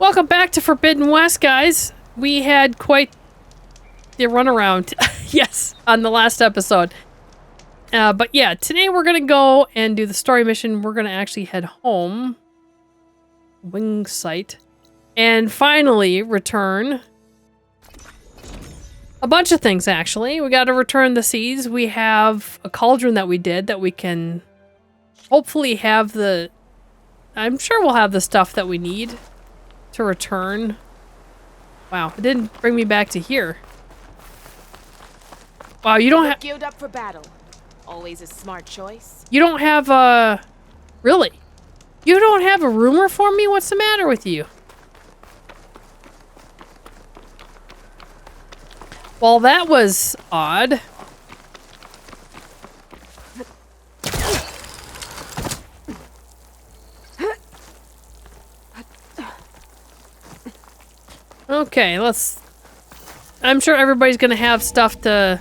Welcome back to Forbidden West, guys. We had quite the runaround, yes, on the last episode. But yeah, today we're gonna go and do the story mission. We're gonna actually head home, wing site, and finally return a bunch of things. Actually, we got to return the seeds. We have a cauldron that we did that we can hopefully have the. I'm sure we'll have the stuff that we need to return. Wow, it didn't bring me back to here. Wow, you don't have geared up for battle. Always a smart choice. You don't have a really? You don't have a rumor for me? What's the matter with you? Well, that was odd. Okay, let's... I'm sure everybody's gonna have stuff to...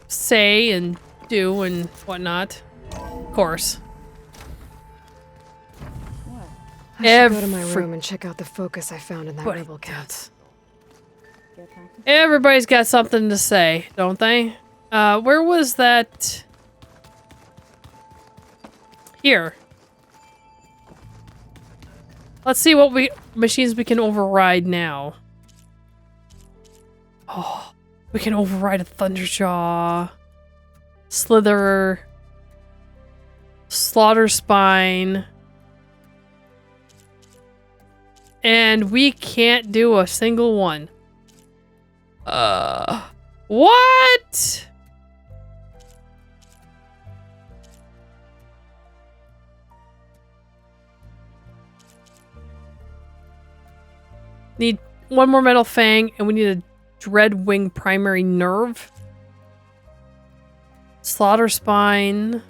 say and do and whatnot. Of course. I should go to my room and check out the focus I found in that rebel cat. Everybody's got something to say, don't they? Where was that? Here. Let's see what machines we can override now. Oh, we can override a Thunderjaw, Slitherer, Slaughter Spine, and we can't do a single one. What? Need one more Metal Fang, and we need a Dreadwing primary nerve. Slaughter Spine.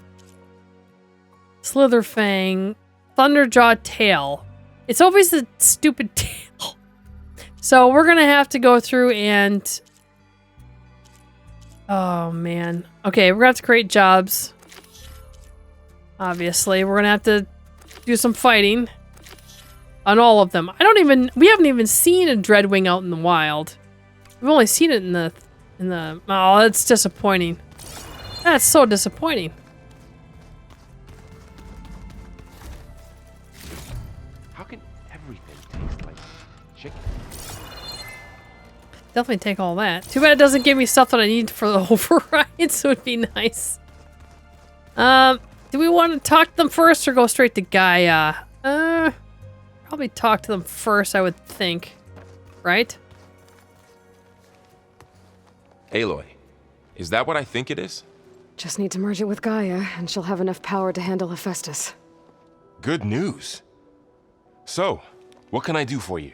Slither Fang. Thunderjaw tail. It's always the stupid tail. So we're gonna have to go through and... Oh, man. Okay, we're gonna have to create jobs. Obviously, we're gonna have to do some fighting. On all of them. We haven't even seen a Dreadwing out in the wild. We've only seen it in the, oh, that's disappointing. That's so disappointing. How can everything taste like chicken? Definitely take all that. Too bad it doesn't give me stuff that I need for the overrides. It would be nice. Do we want to talk to them first or go straight to Gaia? Probably talk to them first, I would think. Right? Aloy, is that what I think it is? Just need to merge it with Gaia, and she'll have enough power to handle Hephaestus. Good news. So, what can I do for you?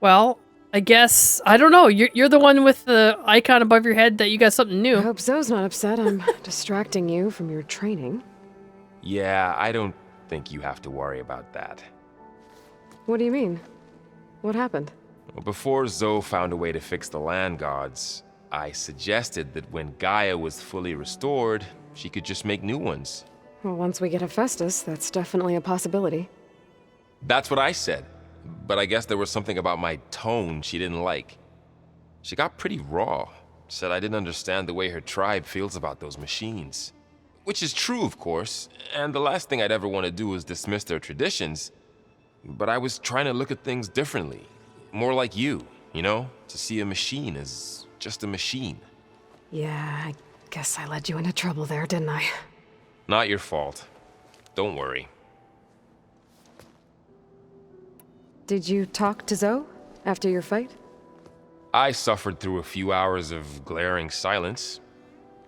Well, I guess... I don't know. You're the one with the icon above your head that you got something new. I hope Zoe's not upset. I'm distracting you from your training. Yeah, I don't think you have to worry about that. What do you mean? What happened? Well, before Zoe found a way to fix the land gods, I suggested that when Gaia was fully restored, she could just make new ones. Well, once we get Hephaestus, that's definitely a possibility. That's what I said, but I guess there was something about my tone she didn't like. She got pretty raw, said I didn't understand the way her tribe feels about those machines. Which is true, of course, and the last thing I'd ever want to do is dismiss their traditions. But I was trying to look at things differently. More like you know? To see a machine as just a machine. Yeah, I guess I led you into trouble there, didn't I? Not your fault. Don't worry. Did you talk to Zoe after your fight? I suffered through a few hours of glaring silence.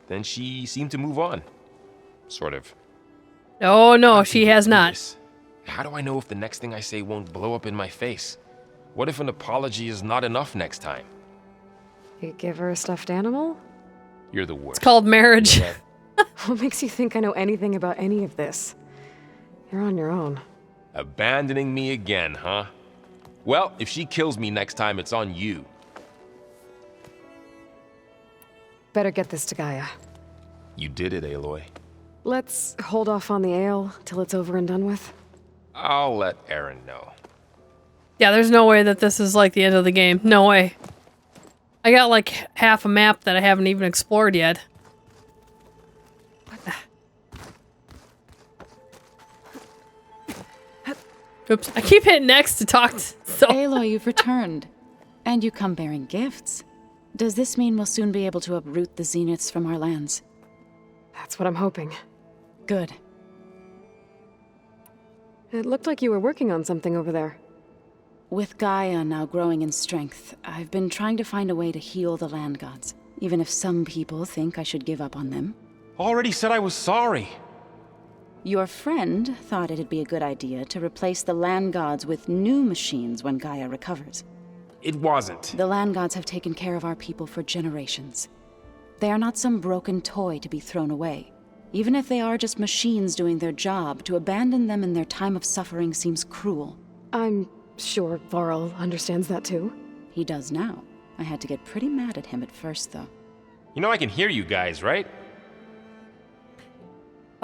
Then she seemed to move on. Sort of. Oh, no, she has not. How do I know if the next thing I say won't blow up in my face? What if an apology is not enough next time? You give her a stuffed animal? You're the worst. It's called marriage. Yeah. What makes you think I know anything about any of this? You're on your own. Abandoning me again, huh? Well, if she kills me next time, it's on you. Better get this to Gaia. You did it, Aloy. Let's hold off on the ale till it's over and done with. I'll let Aaron know. Yeah, there's no way that this is like the end of the game. No way. I got like half a map that I haven't even explored yet. Oops, I keep hitting X to talk so... Aloy, you've returned. And you come bearing gifts. Does this mean we'll soon be able to uproot the Zeniths from our lands? That's what I'm hoping. Good. It looked like you were working on something over there. With Gaia now growing in strength, I've been trying to find a way to heal the land gods, even if some people think I should give up on them. Already said I was sorry. Your friend thought it'd be a good idea to replace the land gods with new machines when Gaia recovers. It wasn't. The land gods have taken care of our people for generations. They are not some broken toy to be thrown away. Even if they are just machines doing their job, to abandon them in their time of suffering seems cruel. I'm sure Varl understands that too. He does now. I had to get pretty mad at him at first, though. You know I can hear you guys, right?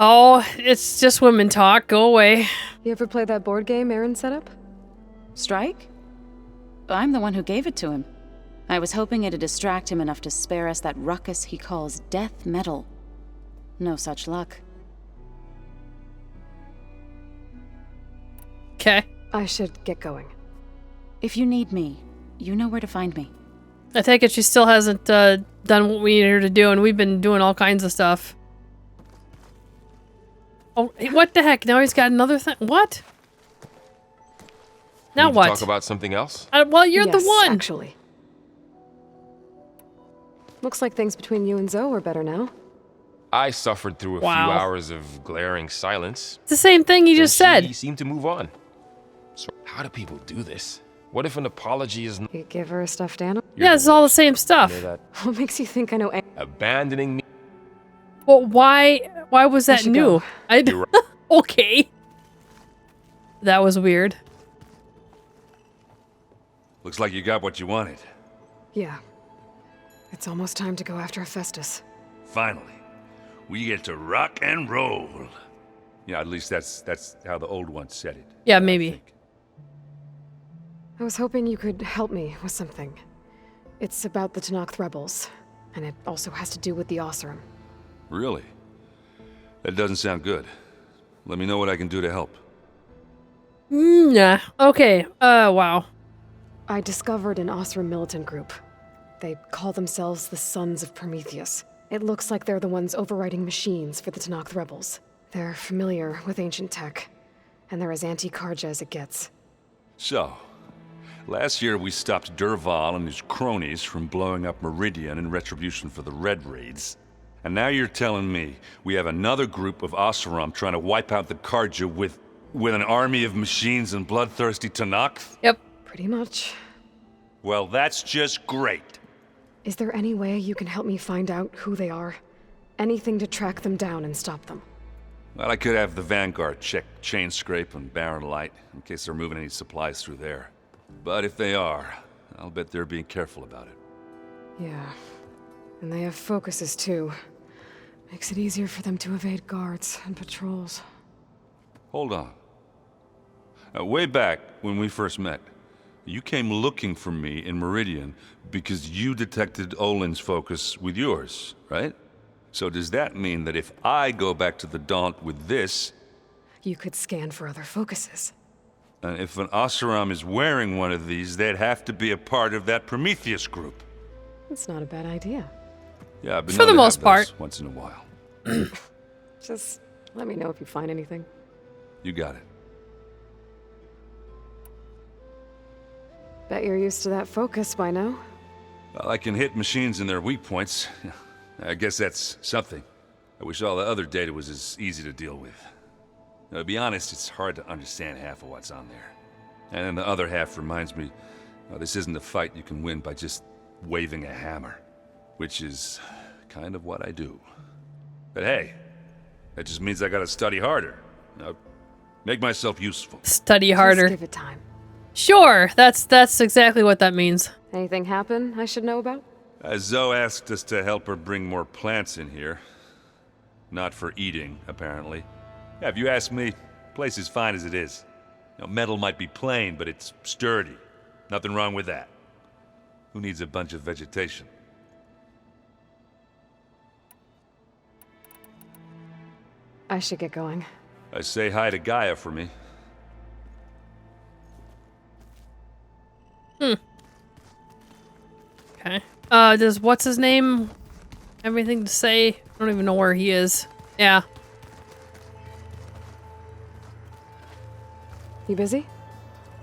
Oh, it's just women talk. Go away. You ever play that board game Aaron set up? Strike? I'm the one who gave it to him. I was hoping it'd distract him enough to spare us that ruckus he calls death metal. No such luck. Okay. I should get going. If you need me, you know where to find me. I take it she still hasn't done what we need her to do, and we've been doing all kinds of stuff. Oh, what the heck? Now he's got another thing. What? Now Need to what? Talk about something else? Well, you're the Yes, one. actually. Looks like things between you and Zoe are better now. I suffered through a few Wow. hours of glaring silence. It's the same thing you just and said. She seemed to move on. So how do people do this? What if an apology is You give her a stuffed animal? Yeah, it's all the same stuff. that What makes you think I know abandoning me? Well, why was that should new? go. You're Okay. That was weird. Looks like you got what you wanted. Yeah. It's almost time to go after Hephaestus. Finally. We get to rock and roll. Yeah, at least that's how the old one said it. Yeah, I maybe. think. I was hoping you could help me with something. It's about the Tenakth rebels, and it also has to do with the Oseram. Really? That doesn't sound good. Let me know what I can do to help. Yeah. Okay. Wow. I discovered an Oseram militant group. They call themselves the Sons of Prometheus. It looks like they're the ones overriding machines for the Tenakth rebels. They're familiar with ancient tech, and they're as anti-Karja as it gets. So, last year we stopped Durval and his cronies from blowing up Meridian in retribution for the Red Raids. And now you're telling me we have another group of Oseram trying to wipe out the Karja with an army of machines and bloodthirsty Tenakth? Yep. Pretty much. Well, that's just great. Is there any way you can help me find out who they are? Anything to track them down and stop them. Well, I could have the Vanguard check Chain Scrape and Barren Light in case they're moving any supplies through there. But if they are, I'll bet they're being careful about it. Yeah. And they have focuses too. Makes it easier for them to evade guards and patrols. Hold on. Way back when we first met, you came looking for me in Meridian because you detected Olin's focus with yours, right? So does that mean that if I go back to the Daunt with this, You could scan for other focuses. and if an Oseram is wearing one of these, they'd have to be a part of that Prometheus group? That's not a bad idea. Yeah, I've been For the known to most have part. those once in a while. Just let me know if you find anything. You got it. Bet you're used to that focus by now. Well, I can hit machines in their weak points. I guess that's something. I wish all the other data was as easy to deal with. Now, to be honest, it's hard to understand half of what's on there. And then the other half reminds me, this isn't a fight you can win by just waving a hammer. Which is kind of what I do. But hey, that just means I gotta study harder. Now, make myself useful. Study Just harder. give it time. Sure. That's exactly what that means. Anything happen I should know about? Zoe asked us to help her bring more plants in here. Not for eating, apparently. Yeah, if you ask me, the place is fine as it is. You know, metal might be plain, but it's sturdy. Nothing wrong with that. Who needs a bunch of vegetation? I should get going. Say hi to Gaia for me. Okay. Does what's his name everything to say? I don't even know where he is. Yeah. You busy?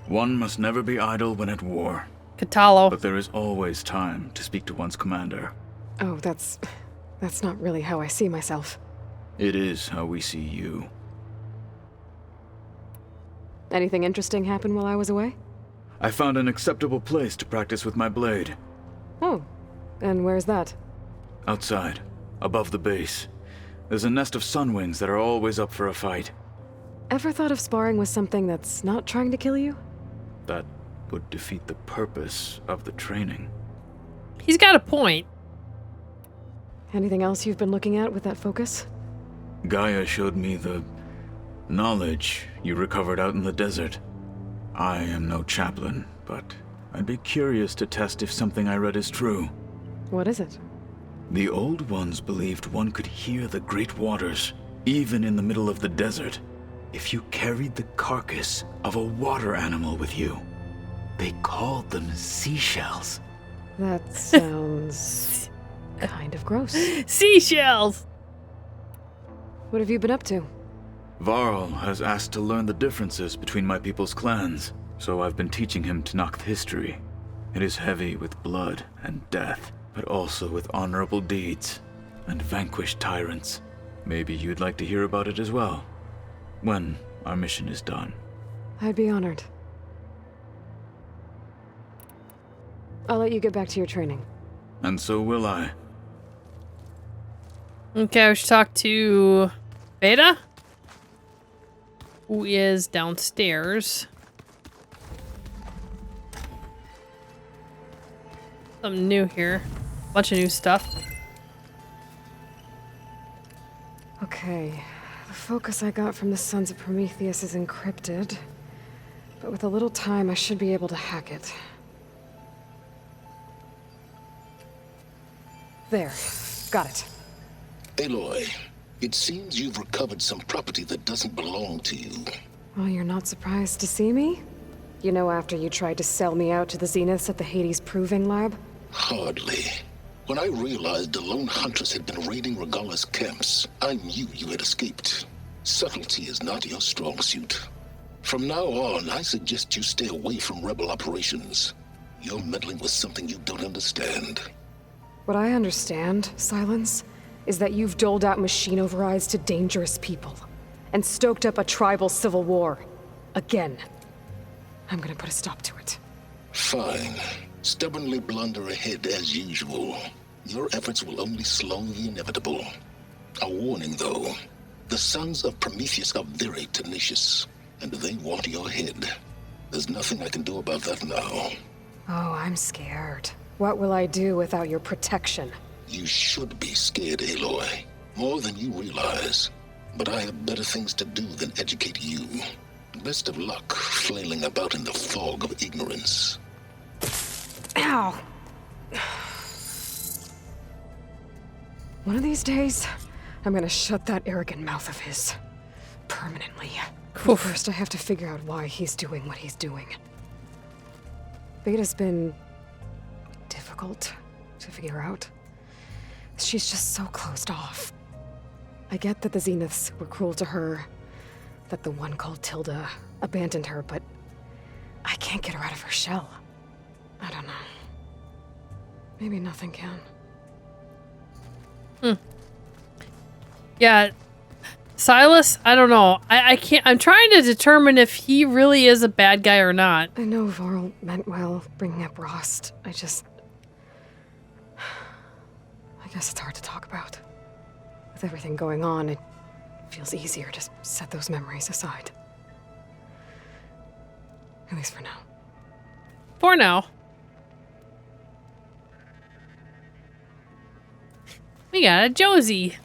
One must never be idle when at war, Catalo. but there is always time to speak to one's commander. Oh, that's not really how I see myself. It is how we see you. Anything interesting happen while I was away? I found an acceptable place to practice with my blade. Oh, and where's that? Outside, above the base. There's a nest of sunwings that are always up for a fight. Ever thought of sparring with something that's not trying to kill you? That would defeat the purpose of the training. He's got a point. Anything else you've been looking at with that focus? Gaia showed me the knowledge you recovered out in the desert. I am no chaplain, but I'd be curious to test if something I read is true. What is it? The old ones believed one could hear the great waters, even in the middle of the desert, if you carried the carcass of a water animal with you. They called them seashells. That sounds kind of gross. Seashells! What have you been up to? Varl has asked to learn the differences between my people's clans, so I've been teaching him Tenakth history. It is heavy with blood and death, but also with honorable deeds and vanquished tyrants. Maybe you'd like to hear about it as well, when our mission is done. I'd be honored. I'll let you get back to your training. And so will I. Okay, I should talk to Beta, who is downstairs. Something new here. Bunch of new stuff. Okay, the focus I got from the Sons of Prometheus is encrypted, but with a little time I should be able to hack it. There, got it. Aloy, it seems you've recovered some property that doesn't belong to you. Oh, you're not surprised to see me? You know, after you tried to sell me out to the Zeniths at the Hades Proving Lab? Hardly. When I realized the lone huntress had been raiding Regalla's camps, I knew you had escaped. Subtlety is not your strong suit. From now on, I suggest you stay away from rebel operations. You're meddling with something you don't understand. What I understand, Silence, is that you've doled out machine overrides to dangerous people, and stoked up a tribal civil war. Again. I'm gonna put a stop to it. Fine. Stubbornly blunder ahead as usual. Your efforts will only slow the inevitable. A warning, though. The Sons of Prometheus are very tenacious, and they want your head. There's nothing I can do about that now. Oh, I'm scared. What will I do without your protection? You should be scared, Aloy. More than you realize. But I have better things to do than educate you. Best of luck flailing about in the fog of ignorance. Ow! One of these days, I'm gonna shut that arrogant mouth of his. Permanently. But first, I have to figure out why he's doing what he's doing. Beta's been difficult to figure out. She's just so closed off. I get that the Zeniths were cruel to her, that the one called Tilda abandoned her, but I can't get her out of her shell. I don't know. Maybe nothing can. Yeah. Silas, I don't know. I can't. I'm trying to determine if he really is a bad guy or not. I know Varl meant well, bringing up Rost. I guess it's hard to talk about. With everything going on, it feels easier to set those memories aside. At least for now. For now. We got a Josie.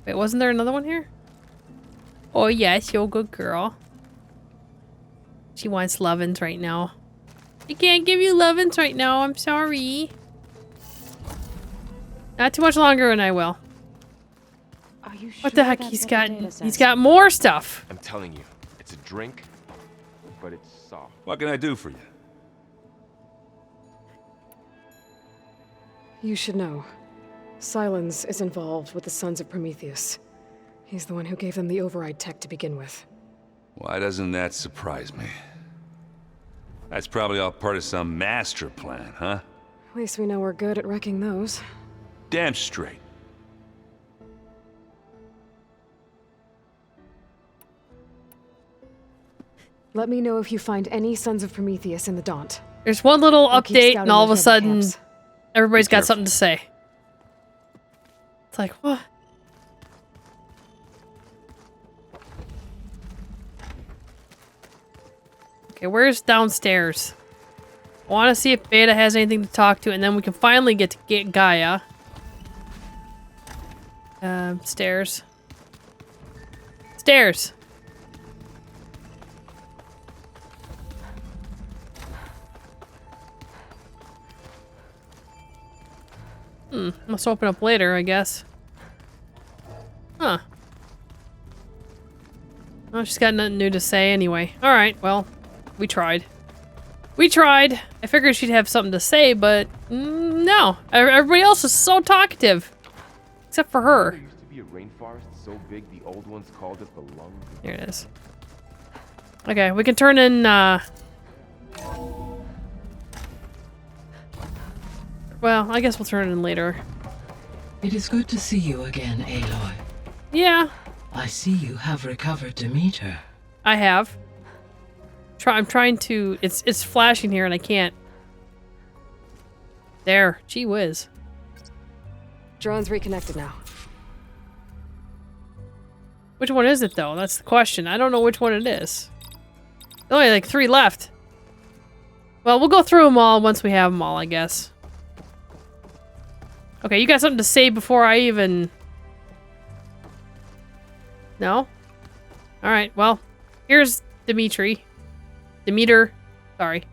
Wait, wasn't there another one here? Oh yes, you're a good girl. She wants lovin's right now. I can't give you lovin's right now, I'm sorry. Not too much longer and I will. Are you sure What the heck? that's He's what got the data says? he's got more stuff. I'm telling you, it's a drink, but it's soft. What can I do for you? You should know. Silence is involved with the Sons of Prometheus. He's the one who gave them the override tech to begin with. Why doesn't that surprise me? That's probably all part of some master plan, huh? At least we know we're good at wrecking those. Damn straight. Let me know if you find any Sons of Prometheus in the Daunt. There's one little I'll keep update scouting and all of a those sudden camps. everybody's Be got careful. something to say. It's like, what? Okay, where's downstairs? I want to see if Beta has anything to talk to, and then we can finally get Gaia. Stairs. Stairs. Must open up later, I guess. Huh. Oh, she's got nothing new to say anyway. Alright, well, we tried. We tried. I figured she'd have something to say, but no. Everybody else is so talkative. Except for her. There used to be a rainforest so big the old ones called it the lungs. Here it is. Okay, we can turn in, well, I guess we'll turn it in later. It is good to see you again, Aloy. Yeah, I see you have recovered Demeter. I have. I'm trying to... It's flashing here and I can't. There. Gee whiz. Drone's reconnected now. Which one is it, though? That's the question. I don't know which one it is. There's only like 3 left. Well, we'll go through them all once we have them all, I guess. Okay, you got something to say before I even... No? Alright, well, here's Demeter. Sorry.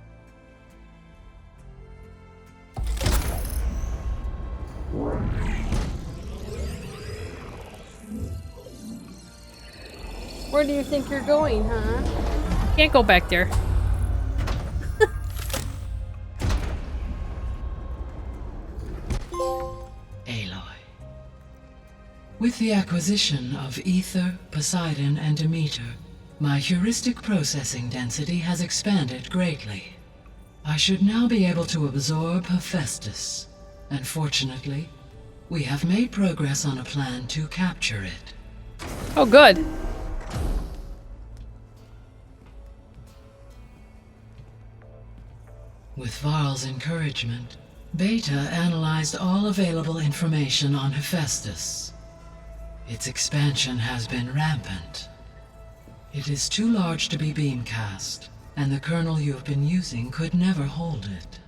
Where do you think you're going, huh? Can't go back there. Aloy. With the acquisition of Ether, Poseidon, and Demeter, my heuristic processing density has expanded greatly. I should now be able to absorb Hephaestus, and fortunately, we have made progress on a plan to capture it. Oh, good. With Varl's encouragement, Beta analyzed all available information on Hephaestus. Its expansion has been rampant. It is too large to be beamcast, and the kernel you have been using could never hold it.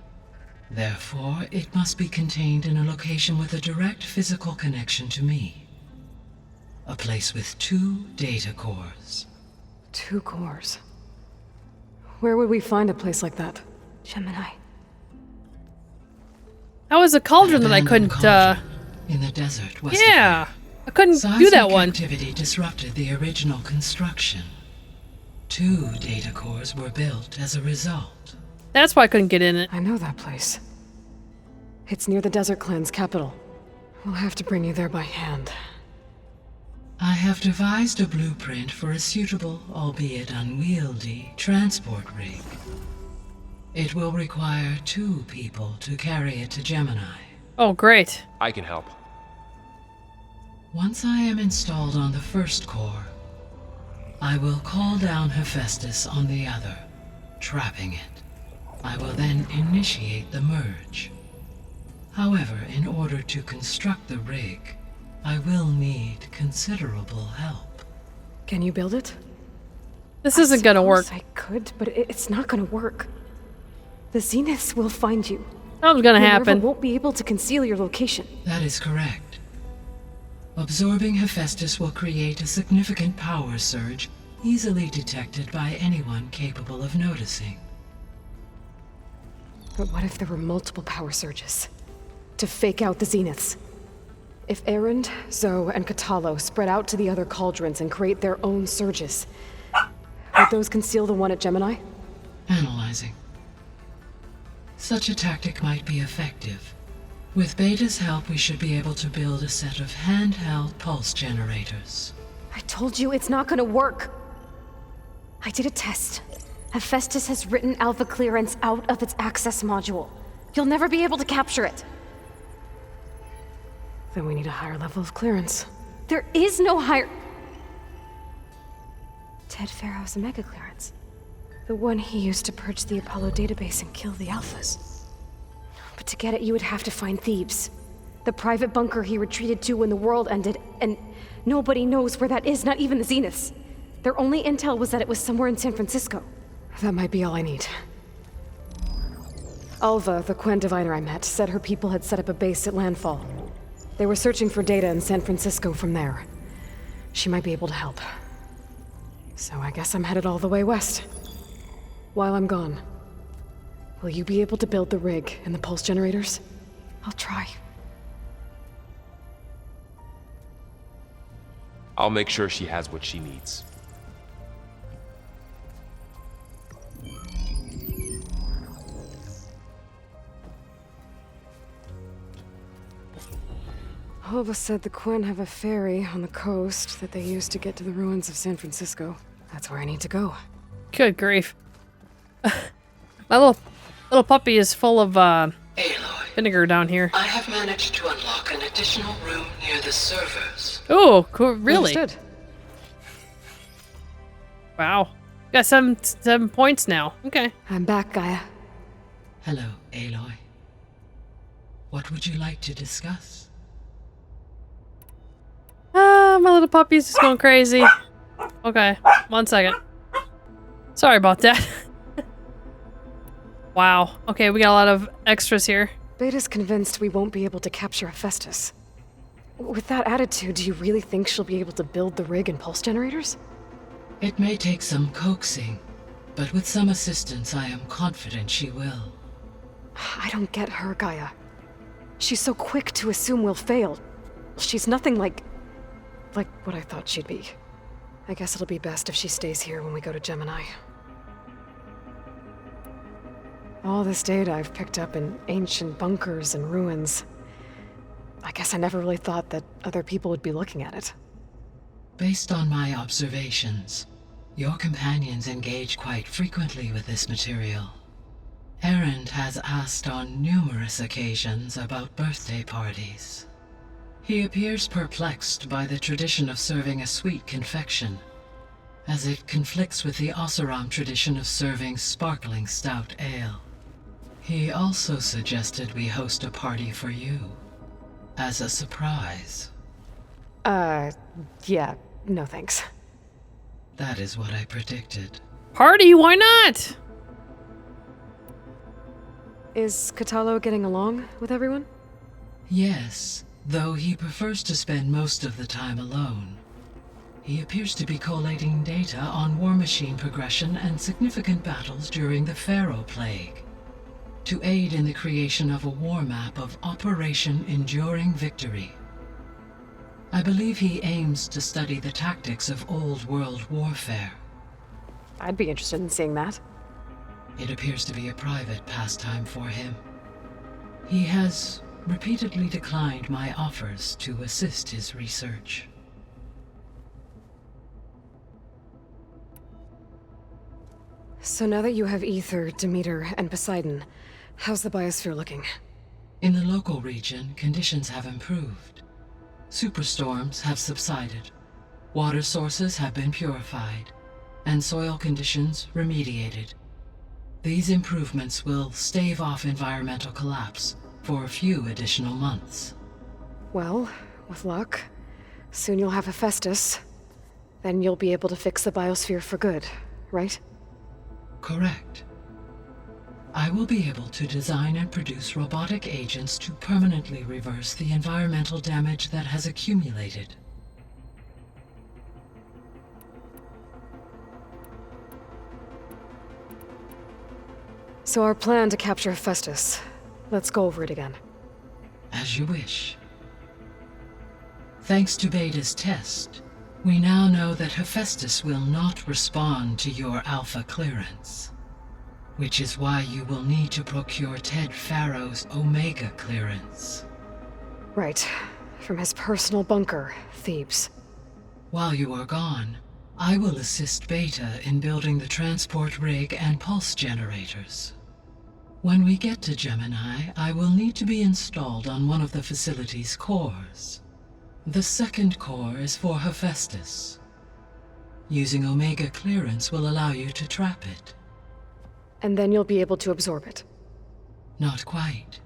Therefore, it must be contained in a location with a direct physical connection to me. A place with 2 data cores. 2 cores. Where would we find a place like that? Gemini. That was a cauldron that I Abandoned couldn't, cauldron in the desert west of yeah. here. I couldn't do Seismic that one. activity disrupted the original construction. 2 data cores were built as a result. That's why I couldn't get in it. I know that place. It's near the Desert Clan's capital. We'll have to bring you there by hand. I have devised a blueprint for a suitable, albeit unwieldy, transport rig. It will require 2 people to carry it to Gemini. Oh, great. I can help. Once I am installed on the first core, I will call down Hephaestus on the other, trapping it. I will then initiate the merge. However, in order to construct the rig, I will need considerable help. Can you build it? This isn't gonna work. I could, but it's not gonna work. The Zeniths will find you. Something's gonna Minerva happen. won't be able to conceal your location. That is correct. Absorbing Hephaestus will create a significant power surge, easily detected by anyone capable of noticing. But what if there were multiple power surges? To fake out the zeniths? If Erend, Zoe, and Katalo spread out to the other cauldrons and create their own surges, would those conceal the one at Gemini? Analyzing. Such a tactic might be effective. With Beta's help, we should be able to build a set of handheld pulse generators. I told you it's not gonna work. I did a test. Hephaestus has written Alpha clearance out of its access module. You'll never be able to capture it. Then we need a higher level of clearance. There is no higher... Ted Farrow's Omega clearance. The one he used to purge the Apollo database and kill the Alphas. But to get it, you would have to find Thebes. The private bunker he retreated to when the world ended, and nobody knows where that is, not even the Zeniths. Their only intel was that it was somewhere in San Francisco. That might be all I need. Alva, the Quen diviner I met, said her people had set up a base at Landfall. They were searching for data in San Francisco from there. She might be able to help. So I guess I'm headed all the way west. While I'm gone, will you be able to build the rig and the pulse generators? I'll try. I'll make sure she has what she needs. Alva said the Quen have a ferry on the coast that they use to get to the ruins of San Francisco. That's where I need to go. Good grief. My little puppy is full of Aloy, vinegar down here. I have managed to unlock an additional room near the servers. Oh, cool. Really? Understood. Wow. Got 7 points now. Okay. I'm back, Gaia. Hello, Aloy. What would you like to discuss? My little puppy's just going crazy. Okay, 1 second. Sorry about that. Wow. Okay, we got a lot of extras here. Beta's convinced we won't be able to capture Hephaestus. With that attitude, do you really think she'll be able to build the rig and pulse generators? It may take some coaxing, but with some assistance, I am confident she will. I don't get her, Gaia. She's so quick to assume we'll fail. She's nothing like what I thought she'd be. I guess it'll be best if she stays here when we go to Gemini. All this data I've picked up in ancient bunkers and ruins. I guess I never really thought that other people would be looking at it. Based on my observations, your companions engage quite frequently with this material. Erend has asked on numerous occasions about birthday parties. He appears perplexed by the tradition of serving a sweet confection, as it conflicts with the Oseram tradition of serving sparkling stout ale. He also suggested we host a party for you, as a surprise. Yeah, no thanks. That is what I predicted. Party? Why not? Is Katalo getting along with everyone? Yes, though he prefers to spend most of the time alone. He appears to be collating data on war machine progression and significant battles during the Pharaoh Plague, to aid in the creation of a war map of Operation Enduring Victory. I believe he aims to study the tactics of Old World warfare. I'd be interested in seeing that. It appears to be a private pastime for him. He has repeatedly declined my offers to assist his research. So now that you have Ether, Demeter, and Poseidon, how's the biosphere looking? In the local region, conditions have improved. Superstorms have subsided, water sources have been purified, and soil conditions remediated. These improvements will stave off environmental collapse for a few additional months. Well, with luck, soon you'll have Hephaestus. Then you'll be able to fix the biosphere for good, right? Correct. I will be able to design and produce robotic agents to permanently reverse the environmental damage that has accumulated. So our plan to capture Hephaestus. Let's go over it again. As you wish. Thanks to Beta's test, we now know that Hephaestus will not respond to your Alpha clearance. Which is why you will need to procure Ted Farrow's Omega clearance. Right. From his personal bunker, Thebes. While you are gone, I will assist Beta in building the transport rig and pulse generators. When we get to Gemini, I will need to be installed on one of the facility's cores. The second core is for Hephaestus. Using Omega clearance will allow you to trap it. And then you'll be able to absorb it. Not quite.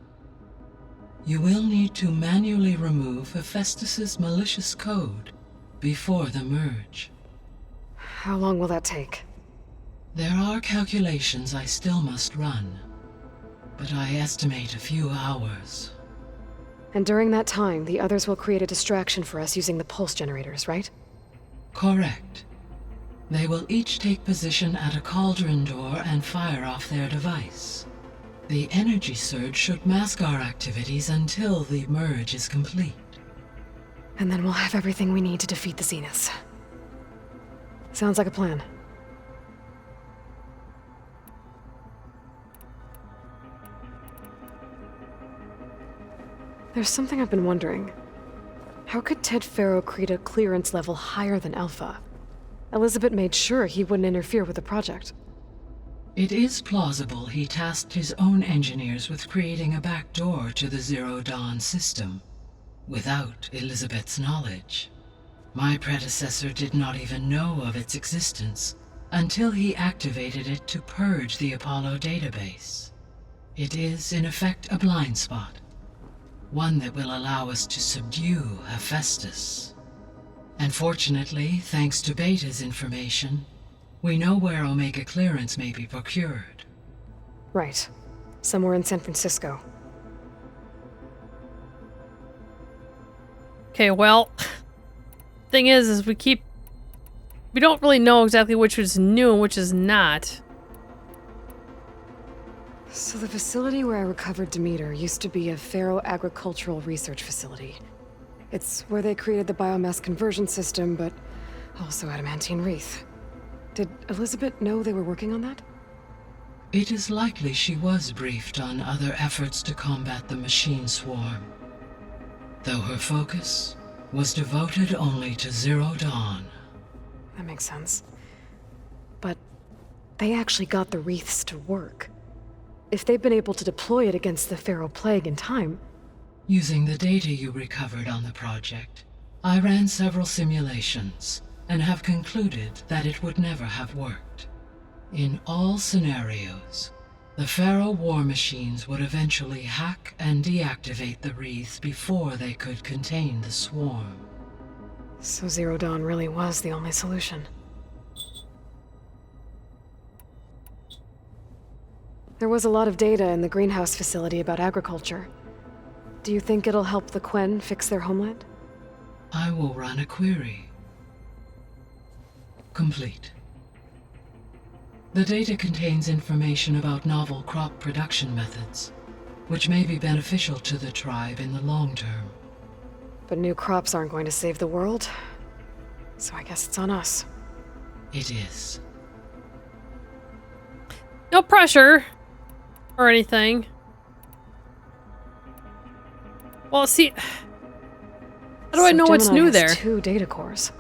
You will need to manually remove Hephaestus's malicious code before the merge. How long will that take? There are calculations I still must run, but I estimate a few hours. And during that time, the others will create a distraction for us using the pulse generators, right? Correct. They will each take position at a cauldron door and fire off their device. The energy surge should mask our activities until the merge is complete. And then we'll have everything we need to defeat the Zeniths. Sounds like a plan. There's something I've been wondering. How could Ted Farrow create a clearance level higher than Alpha? Elizabeth made sure he wouldn't interfere with the project. It is plausible he tasked his own engineers with creating a back door to the Zero Dawn system, without Elizabeth's knowledge. My predecessor did not even know of its existence until he activated it to purge the Apollo database. It is, in effect, a blind spot, one that will allow us to subdue Hephaestus. And fortunately, thanks to Beta's information, we know where Omega clearance may be procured. Right. Somewhere in San Francisco. Okay, well, thing is we don't really know exactly which is new and which is not. So the facility where I recovered Demeter used to be a Pharaoh agricultural research facility. It's where they created the biomass conversion system, but also adamantine wreath. Did Elizabeth know they were working on that? It is likely she was briefed on other efforts to combat the machine swarm, though her focus was devoted only to Zero Dawn. That makes sense. But they actually got the wreaths to work. If they've been able to deploy it against the Pharaoh plague in time... Using the data you recovered on the project, I ran several simulations and have concluded that it would never have worked. In all scenarios, the Pharaoh war machines would eventually hack and deactivate the wreaths before they could contain the swarm. So Zero Dawn really was the only solution. There was a lot of data in the greenhouse facility about agriculture. Do you think it'll help the Quen fix their homeland? I will run a query. Complete. The data contains information about novel crop production methods, which may be beneficial to the tribe in the long term. But new crops aren't going to save the world, so I guess it's on us. It is. No pressure or anything. Well, see, how do I know what's new there? 2 data cores.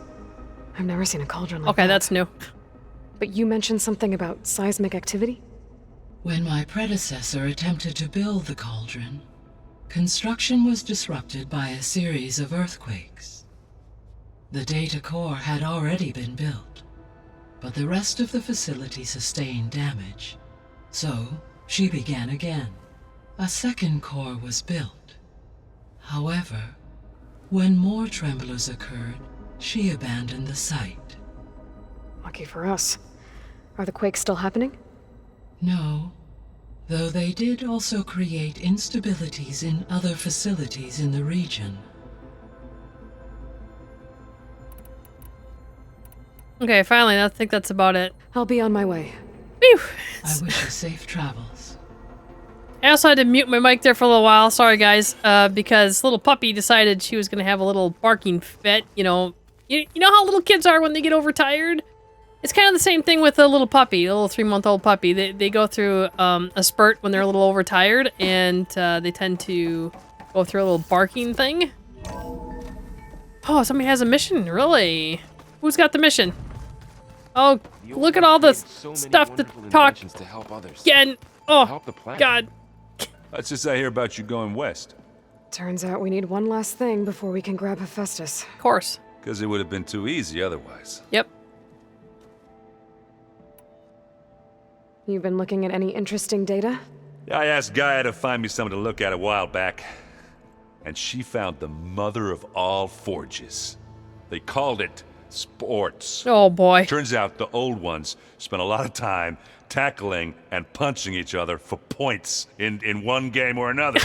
I've never seen a cauldron like Okay, that. that's new. But you mentioned something about seismic activity? When my predecessor attempted to build the cauldron, construction was disrupted by a series of earthquakes. The data core had already been built, but the rest of the facility sustained damage. So, she began again. A second core was built. However, when more tremblers occurred, she abandoned the site. Lucky for us. Are the quakes still happening? No, though they did also create instabilities in other facilities in the region. Okay, finally, I think that's about it. I'll be on my way. Phew. I wish you safe travels. I also had to mute my mic there for a little while. Sorry, guys, because little puppy decided she was going to have a little barking fit. You know how little kids are when they get overtired? It's kind of the same thing with a little puppy, a little 3-month-old puppy. They go through a spurt when they're a little overtired, and they tend to go through a little barking thing. Oh, somebody has a mission, really? Who's got the mission? Oh, look at all the stuff to talk again. Oh, God. That's just I hear about you going west. Turns out we need one last thing before we can grab Hephaestus. Of course. Because it would have been too easy otherwise. Yep. You've been looking at any interesting data? I asked Gaia to find me something to look at a while back, and she found the mother of all forges. They called it sports. Oh, boy. Turns out the old ones spent a lot of time tackling and punching each other for points in one game or another.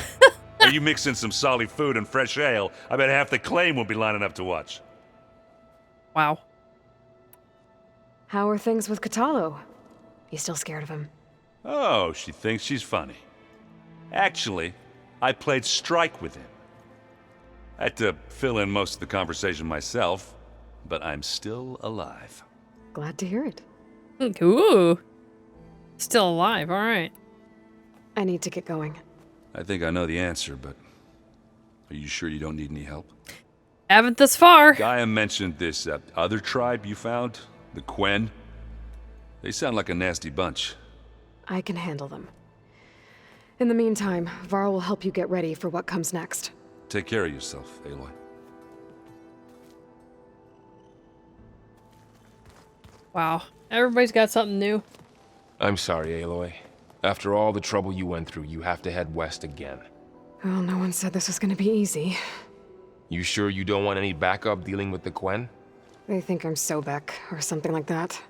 Are you mixing some solid food and fresh ale? I bet half the claim will be lining up to watch. Wow. How are things with Katalo? You still scared of him? Oh, she thinks she's funny. Actually, I played strike with him. I had to fill in most of the conversation myself, but I'm still alive. Glad to hear it. Ooh. Still alive, all right. I need to get going. I think I know the answer, but are you sure you don't need any help? Haven't this far. Gaia mentioned this other tribe you found, the Quen. They sound like a nasty bunch. I can handle them. In the meantime, Varl will help you get ready for what comes next. Take care of yourself, Aloy. Wow. Everybody's got something new. I'm sorry, Aloy. After all the trouble you went through, you have to head west again. Well, no one said this was gonna be easy. You sure you don't want any backup dealing with the Quen? They think I'm Sobek, or something like that.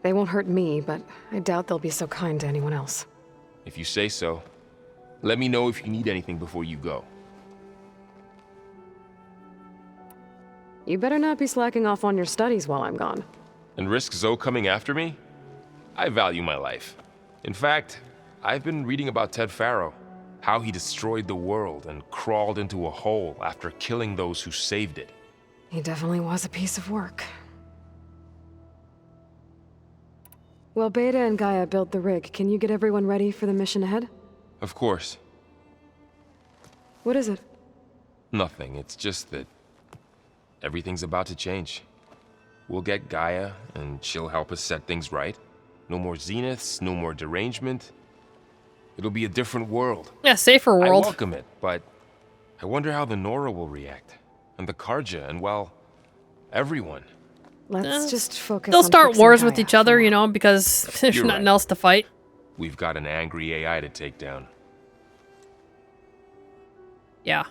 They won't hurt me, but I doubt they'll be so kind to anyone else. If you say so. Let me know if you need anything before you go. You better not be slacking off on your studies while I'm gone. And risk Zoe coming after me? I value my life. In fact, I've been reading about Ted Faro. How he destroyed the world and crawled into a hole after killing those who saved it. He definitely was a piece of work. Well, Beta and Gaia built the rig. Can you get everyone ready for the mission ahead? Of course. What is it? Nothing. It's just that everything's about to change. We'll get Gaia, and she'll help us set things right. No more zeniths, no more derangement. It'll be a different world. Yeah, safer world. I welcome it, but I wonder how the Nora will react. And the Karja, and well, everyone. Let's just focus They'll on start fixing wars Gaia with each for other, now. you know, because there's You're nothing right. else to fight. We've got an angry AI to take down. Yeah.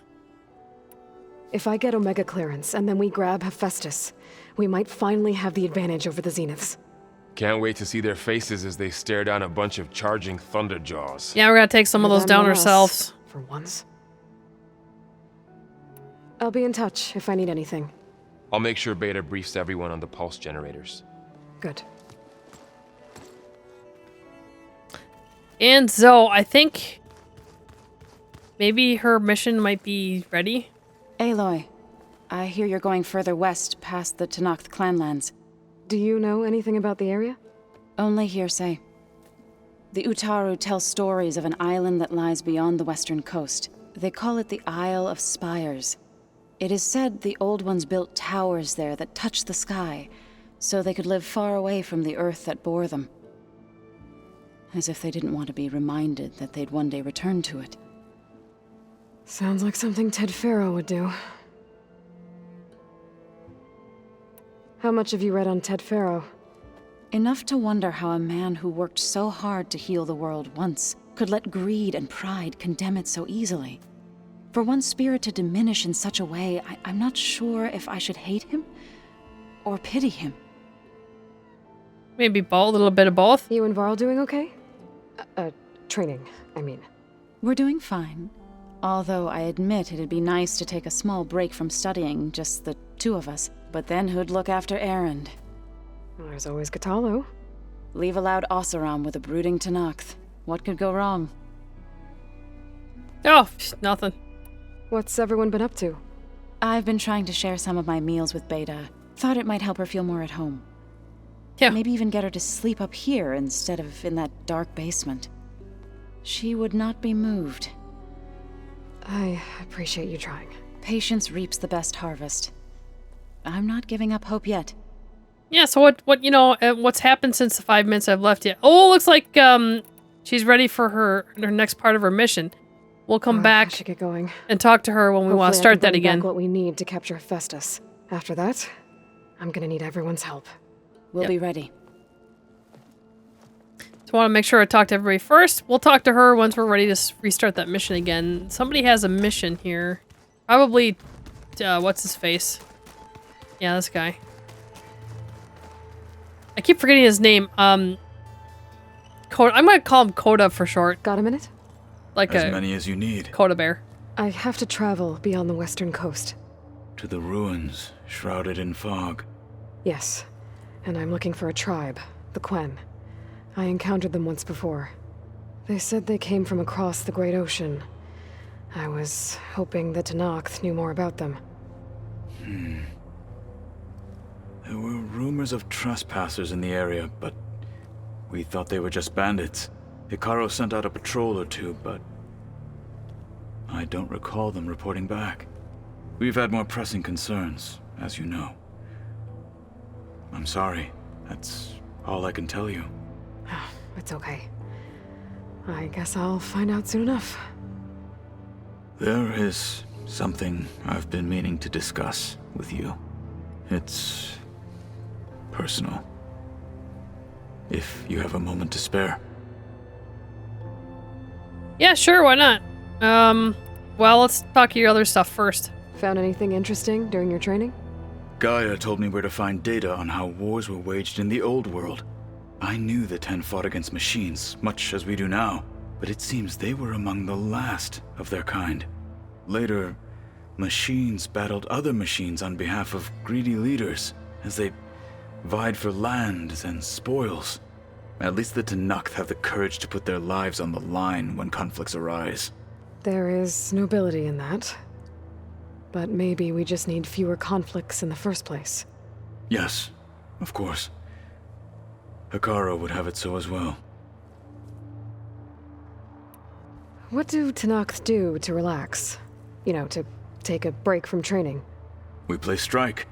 If I get Omega clearance and then we grab Hephaestus, we might finally have the advantage over the Zeniths. Can't wait to see their faces as they stare down a bunch of charging Thunderjaws. Yeah, we're gonna take some of Or those them down or us, ourselves. For once. I'll be in touch if I need anything. I'll make sure Beta briefs everyone on the pulse generators. Good. And Zoe, I think maybe her mission might be ready. Aloy, I hear you're going further west past the Tenakth clanlands. Do you know anything about the area? Only hearsay. The Utaru tell stories of an island that lies beyond the western coast. They call it the Isle of Spires. It is said the Old Ones built towers there that touch the sky, so they could live far away from the earth that bore them. As if they didn't want to be reminded that they'd one day return to it. Sounds like something Ted Faro would do. How much have you read on Ted Faro? Enough to wonder how a man who worked so hard to heal the world once could let greed and pride condemn it so easily. For one's spirit to diminish in such a way, I'm not sure if I should hate him or pity him. Maybe both, a little bit of both. You and Varl doing okay? Training, I mean. We're doing fine. Although I admit it'd be nice to take a small break from studying, just the two of us. But then who'd look after Erend? Well, there's always Gatalo. Leave a loud Oseram with a brooding Tenakth. What could go wrong? Oh, nothing. What's everyone been up to? I've been trying to share some of my meals with Beta. Thought it might help her feel more at home. Yeah. Maybe even get her to sleep up here instead of in that dark basement. She would not be moved. I appreciate you trying. Patience reaps the best harvest. I'm not giving up hope yet. Yeah, so what's happened since the 5 minutes I've left yet? Oh, looks like she's ready for her next part of her mission. We'll come I back should get going. and talk to her when we want to start that again. What we need to capture Hephaestus. After that, I'm gonna need everyone's help. We'll be ready. So I want to make sure I talk to everybody first. We'll talk to her once we're ready to restart that mission again. Somebody has a mission here. Probably, what's his face? Yeah, this guy. I keep forgetting his name. Coda. I'm gonna call him Coda for short. Got a minute? Like As many as you need. Coda bear. I have to travel beyond the western coast. To the ruins, shrouded in fog. Yes, and I'm looking for a tribe, the Quen. I encountered them once before. They said they came from across the Great Ocean. I was hoping that Tenakth knew more about them. There were rumors of trespassers in the area, but we thought they were just bandits. Hikaru sent out a patrol or two, but I don't recall them reporting back. We've had more pressing concerns, as you know. I'm sorry. That's all I can tell you. It's okay. I guess I'll find out soon enough. There is something I've been meaning to discuss with you. It's personal. If you have a moment to spare. Yeah, sure, why not? Well, let's talk your other stuff first. Found anything interesting during your training? Gaia told me where to find data on how wars were waged in the old world. I knew the Ten fought against machines, much as we do now, but it seems they were among the last of their kind. Later, machines battled other machines on behalf of greedy leaders, as they vied for lands and spoils. At least the Tenakth have the courage to put their lives on the line when conflicts arise. There is nobility in that. But maybe we just need fewer conflicts in the first place. Yes, of course. Hikaru would have it so as well. What do Tenakth do to relax? You know, to take a break from training? We play strike.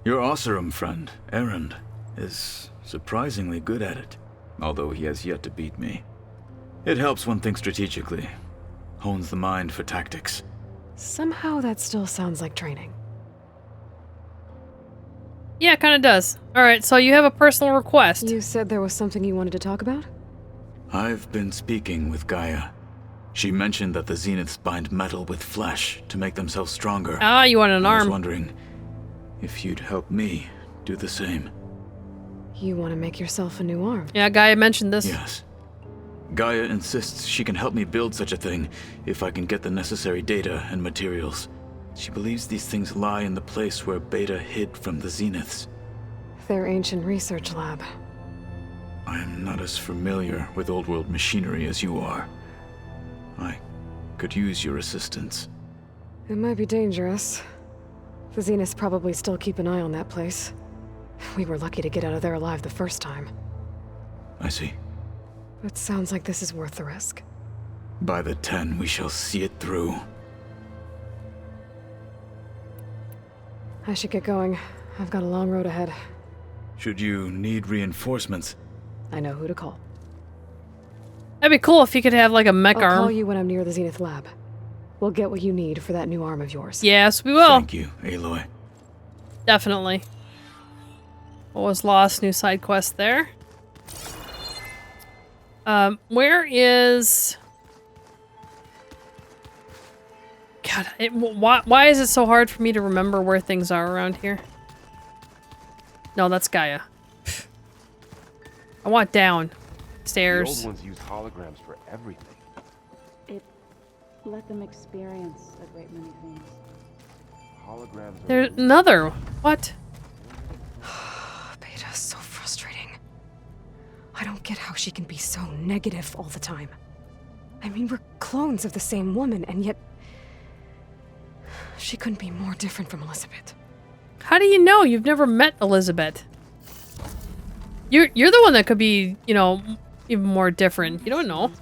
Your Oseram friend, Erend, is surprisingly good at it, although he has yet to beat me. It helps one think strategically, hones the mind for tactics. Somehow that still sounds like training. Yeah, it kind of does. Alright, so you have a personal request. You said there was something you wanted to talk about? I've been speaking with Gaia. She mentioned that the Zeniths bind metal with flesh to make themselves stronger. Ah, you want an I was arm. wondering if you'd help me do the same. You want to make yourself a new arm? Yeah, Gaia mentioned this. Yes. Gaia insists she can help me build such a thing if I can get the necessary data and materials. She believes these things lie in the place where Beta hid from the Zeniths. Their ancient research lab. I am not as familiar with old world machinery as you are. I could use your assistance. It might be dangerous. The Zeniths probably still keep an eye on that place. We were lucky to get out of there alive the first time. I see. It sounds like this is worth the risk. By the 10, we shall see it through. I should get going. I've got a long road ahead. Should you need reinforcements? I know who to call. That'd be cool if you could have like a mech I'll arm. call you when I'm near the Zenith lab. We'll get what you need for that new arm of yours. Yes, we will. Thank you, Aloy. Definitely. What was lost? New side quest there. Where is... God, why is it so hard for me to remember where things are around here? No, that's Gaia. I want down. stairs. The old ones use holograms for everything. It let them experience a great many things. Holograms are There's another. What? Beta, so frustrating. I don't get how she can be so negative all the time. I mean, we're clones of the same woman, and yet she couldn't be more different from Elizabeth. How do you know? You've never met Elizabeth. You're the one that could be, you know, even more different. You don't know.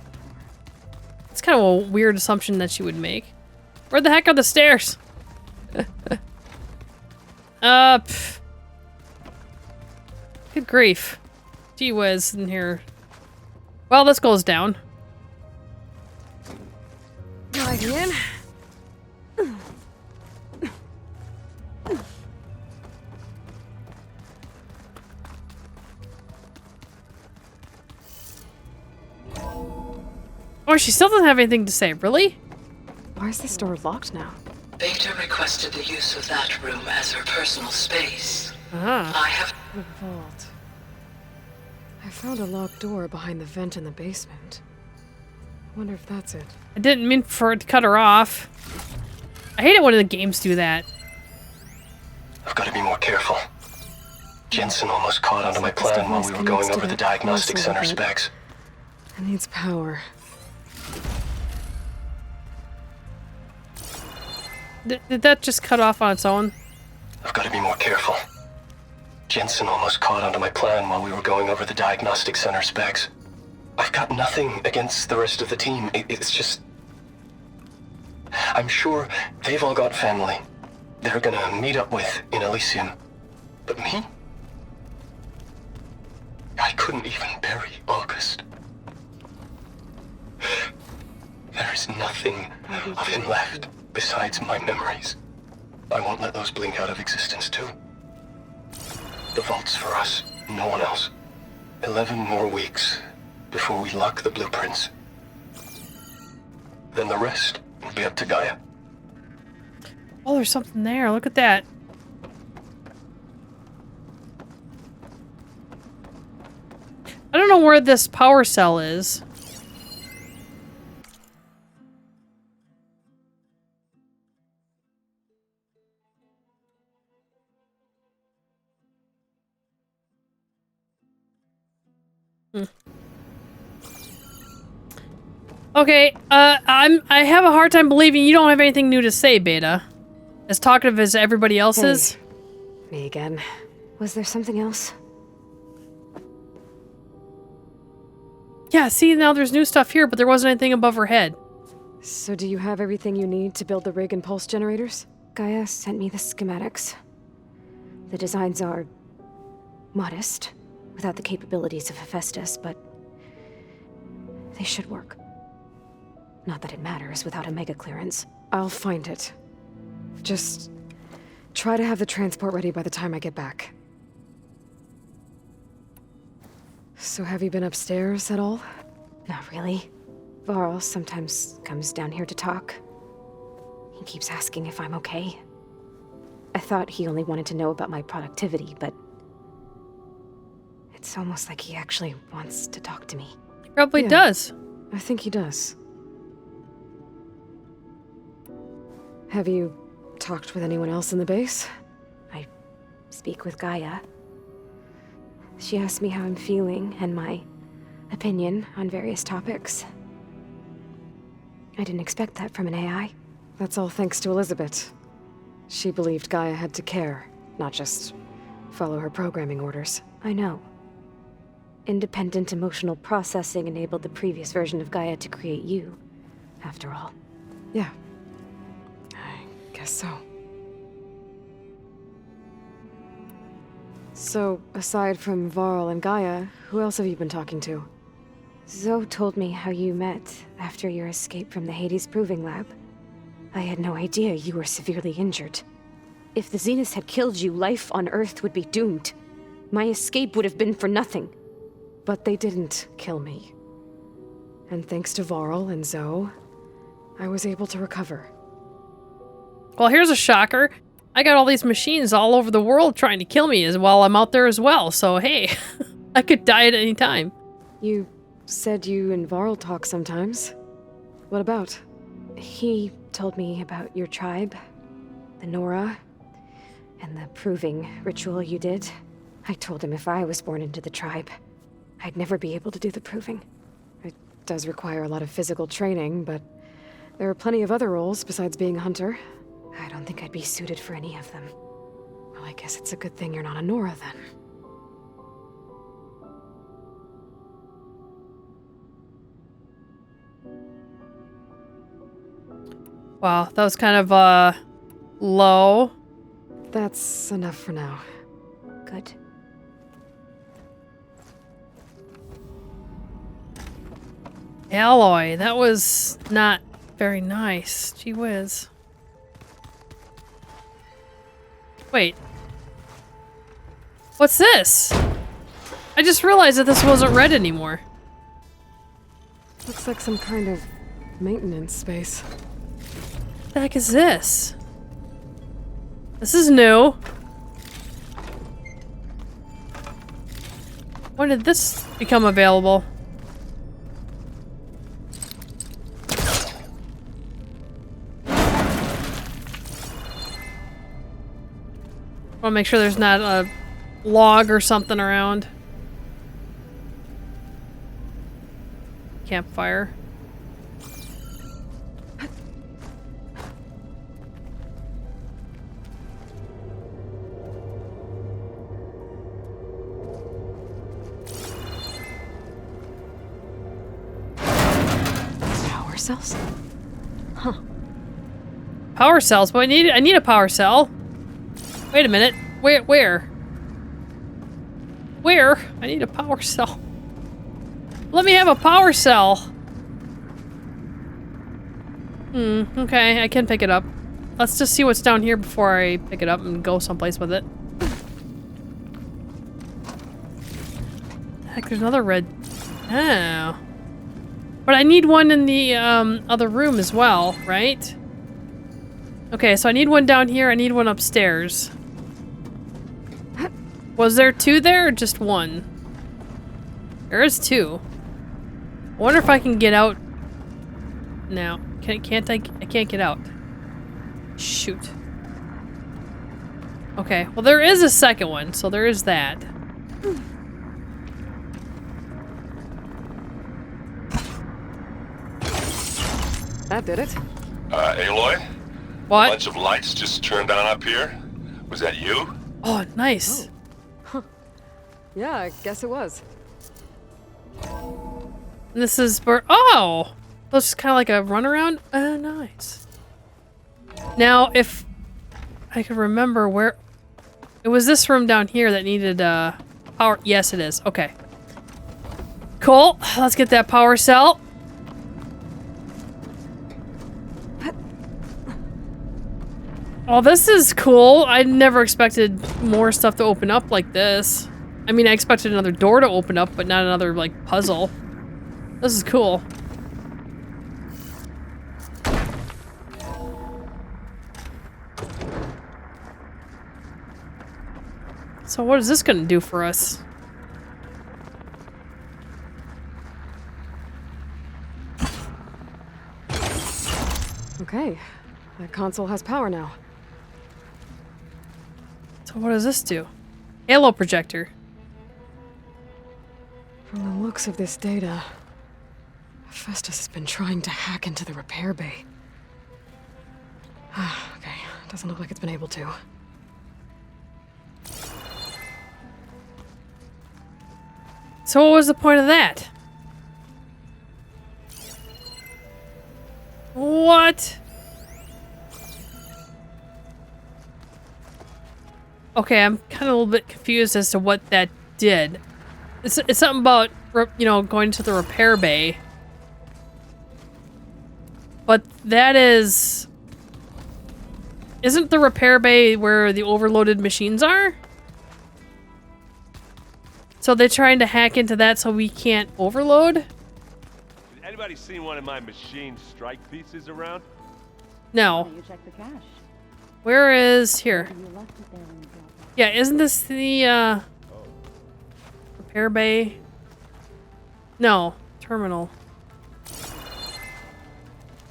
It's kind of a weird assumption that she would make. Where the heck are the stairs? Pff. Good grief. Gee whiz in here. Well, this goes down. Right in. Oh, she still doesn't have anything to say. Really? Why is this door locked now? Beta requested the use of that room as her personal space. Ah. I have The vault. I found a locked door behind the vent in the basement. I wonder if that's it. I didn't mean for it to cut her off. I hate it when the games do that. I've got to be more careful. Jensen almost caught onto my plan while we were going over the diagnostic center specs. It needs power. Did that just cut off on its own? I've got to be more careful. Jensen almost caught onto my plan while we were going over the diagnostic center specs. I've got nothing against the rest of the team. It's just... I'm sure they've all got family they're gonna meet up with in Elysium. But me? I couldn't even bury August. There is nothing of him left besides my memories. I won't let those blink out of existence too. The vault's for us, no one else. 11 more weeks before we lock the blueprints. Then the rest will be up to Gaia. Oh, there's something there. Look at that. I don't know where this power cell is. Okay, I have a hard time believing you don't have anything new to say, Beta. As talkative as everybody else is. Me again. Was there something else? Yeah, see, now there's new stuff here, but there wasn't anything above her head. So do you have everything you need to build the rig and pulse generators? Gaia sent me the schematics. The designs are modest, without the capabilities of Hephaestus, but they should work. Not that it matters without a mega clearance. I'll find it. Just try to have the transport ready by the time I get back. So have you been upstairs at all? Not really. Varl sometimes comes down here to talk. He keeps asking if I'm okay. I thought he only wanted to know about my productivity, but it's almost like he actually wants to talk to me. He probably does. I think he does. Have you talked with anyone else in the base? I speak with Gaia. She asked me how I'm feeling and my opinion on various topics. I didn't expect that from an AI. That's all thanks to Elizabeth. She believed Gaia had to care, not just follow her programming orders. I know. Independent emotional processing enabled the previous version of Gaia to create you, after all. Yeah. I guess so. So, aside from Varl and Gaia, who else have you been talking to? Zoe told me how you met after your escape from the Hades Proving Lab. I had no idea you were severely injured. If the Zeniths had killed you, life on Earth would be doomed. My escape would have been for nothing. But they didn't kill me. And thanks to Varl and Zoe, I was able to recover. Well, here's a shocker. I got all these machines all over the world trying to kill me while I'm out there as well. So, hey, I could die at any time. You said you and Varl talk sometimes. What about? He told me about your tribe, the Nora, and the proving ritual you did. I told him if I was born into the tribe, I'd never be able to do the proving. It does require a lot of physical training, but there are plenty of other roles besides being a hunter. I don't think I'd be suited for any of them. Well, I guess it's a good thing you're not a Nora then. Wow, that was kind of, low. That's enough for now. Good. Aloy, that was not very nice. Gee whiz. Wait. What's this? I just realized that this wasn't red anymore. Looks like some kind of maintenance space. What the heck is this? This is new. When did this become available? I want to make sure there's not a log or something around. Campfire. Power cells? Huh. Power cells? But I need a power cell. Wait a minute. Where? I need a power cell. Let me have a power cell. Okay, I can pick it up. Let's just see what's down here before I pick it up and go someplace with it. Heck, there's another red. Oh. But I need one in the other room as well, right? Okay, so I need one down here, I need one upstairs. Was there two there or just one? There is two. I wonder if I can get out now. Can't I can't get out. Shoot. Okay, well there is a second one, so there is that. That did it. Aloy? What? A bunch of lights just turned on up here. Was that you? Oh, nice. Oh. Huh. Yeah, I guess it was. This is where. Oh! That's just kind of like a runaround? Nice. Now, if I could remember where. It was this room down here that needed power. Yes, it is. Okay. Cool. Let's get that power cell. Oh, this is cool. I never expected more stuff to open up like this. I mean, I expected another door to open up, but not another, like, puzzle. This is cool. So what is this gonna do for us? Okay, that console has power now. So what does this do? Halo projector. From the looks of this data, Hephaestus has been trying to hack into the repair bay. Okay, doesn't look like it's been able to. So what was the point of that? What? Okay, I'm kind of a little bit confused as to what that did. It's something about, you know, going to the repair bay. But that is... Isn't the repair bay where the overloaded machines are? So they're trying to hack into that so we can't overload? Has anybody seen one of my machine strike pieces around? No. You check the cache. Where is... Here. You left it there when you dropped it. Yeah, isn't this the, repair bay? No. terminal.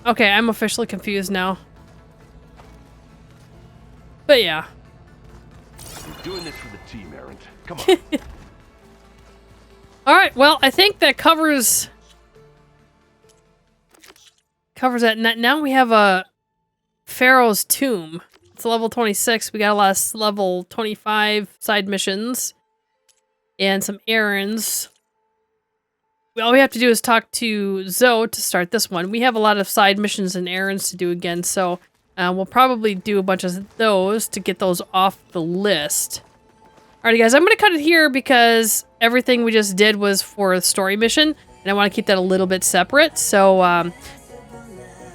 Okay, I'm officially confused now. But yeah. We're doing this for the team, Errant. Come on. Alright, well, I think that covers that. Now we have a Pharaoh's Tomb. It's level 26. We got a lot of level 25 side missions. And some errands. All we have to do is talk to Zoe to start this one. We have a lot of side missions and errands to do again, so we'll probably do a bunch of those to get those off the list. Alrighty guys, I'm going to cut it here because everything we just did was for a story mission, and I want to keep that a little bit separate. So,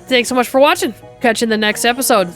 thanks so much for watching. Catch you in the next episode.